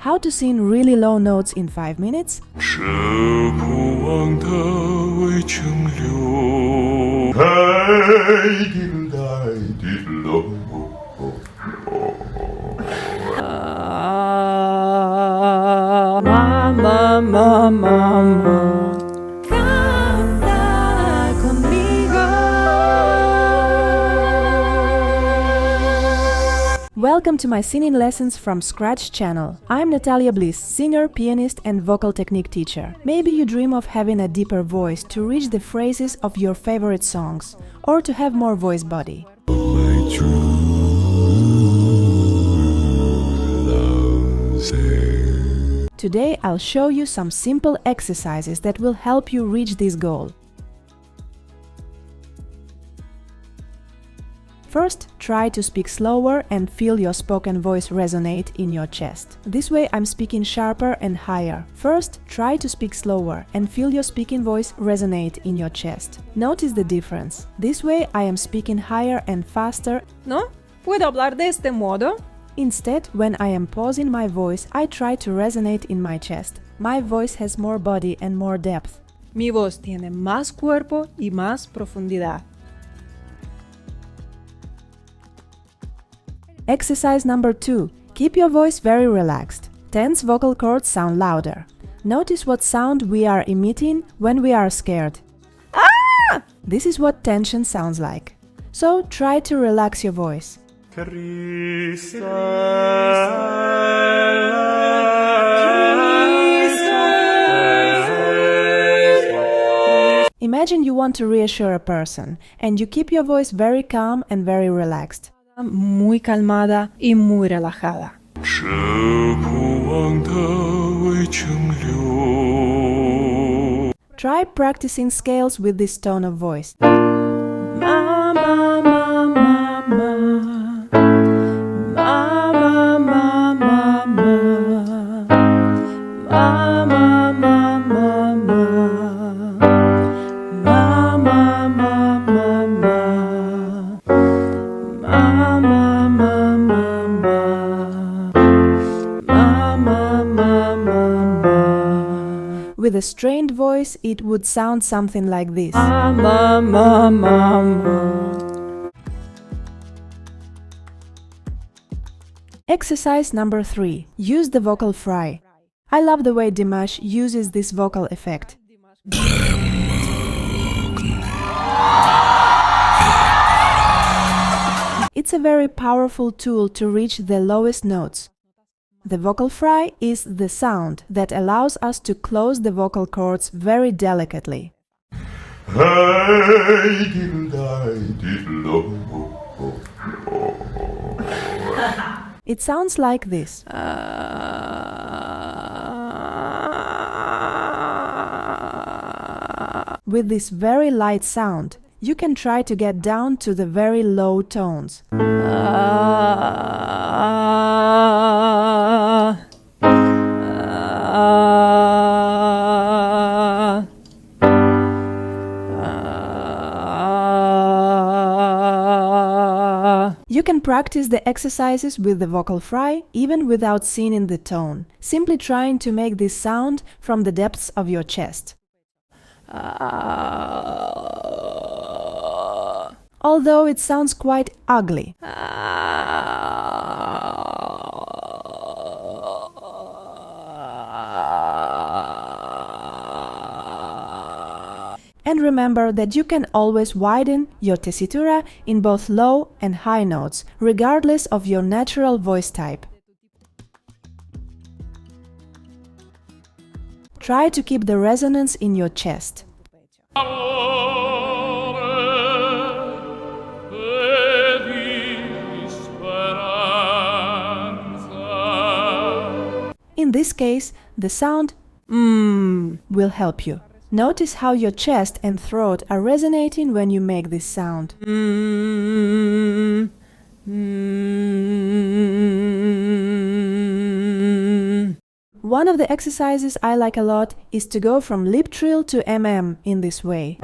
How to sing really low notes in 5 minutes? 是不忘的未曾留。嘿，滴来滴喽。Mama, mama, canta conmigo. Welcome to my singing lessons from scratch channel. I'm Natalia Bliss, singer, pianist and vocal technique teacher. Maybe you dream of having a deeper voice to reach the phrases of your favorite songs, or to have more voice body. My true love say. Today I'll show you some simple exercises that will help you reach this goal. First, try to speak slower and feel your spoken voice resonate in your chest. This way I'm speaking sharper and higher. First, try to speak slower and feel your speaking voice resonate in your chest. Notice the difference. This way I am speaking higher and faster. ¿No? ¿Puedo hablar de este modo? Instead, when I am pausing my voice, I try to resonate in my chest. My voice has more body and more depth. Mi voz tiene más cuerpo y más profundidad. Exercise number 2. Keep your voice very relaxed. Tense vocal cords sound louder. Notice what sound we are emitting when we are scared. Ah! This is what tension sounds like. So try to relax your voice. Imagine you want to reassure a person, and you keep your voice very calm and very relaxed. Muy calmada y muy relajada. 是不忘的未曾留。 Try practicing scales with this tone of voice. Mama, mama, mama. Mama, mama, mama. Mama, mama, mama. Mama, mama, mama. Mama, mama, mama. Mama, mama, mama. With a strained voice, it would sound something like this. Mama, mama, mama. Exercise number 3. Use the vocal fry. I love the way Dimash uses this vocal effect. It's a very powerful tool to reach the lowest notes. The vocal fry is the sound that allows us to close the vocal cords very delicately. Hey, diddle diddle. It sounds like this. With this very light sound, you can try to get down to the very low tones. You can practice the exercises with the vocal fry even without singing the tone, simply trying to make this sound from the depths of your chest. Although it sounds quite ugly. And remember that you can always widen your tessitura in both low and high notes, regardless of your natural voice type. Try to keep the resonance in your chest. In this case, the sound will help you. Notice how your chest and throat are resonating when you make this sound. One of the exercises I like a lot is to go from lip trill to in this way.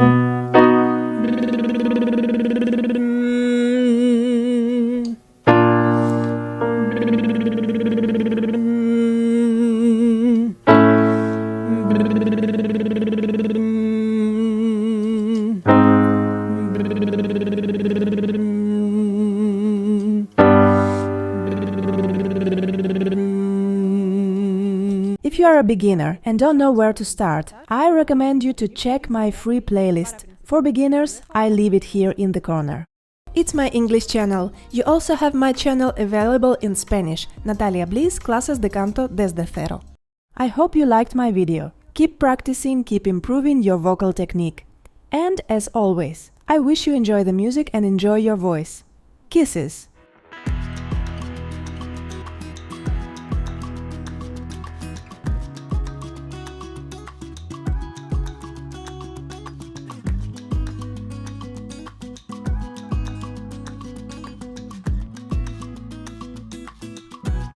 If you are a beginner and don't know where to start, I recommend you to check my free playlist. For beginners, I leave it here in the corner. It's my English channel. You also have my channel available in Spanish, Natalia Bliss, Clases de Canto desde cero. I hope you liked my video. Keep practicing, keep improving your vocal technique. And as always, I wish you enjoy the music and enjoy your voice. Kisses!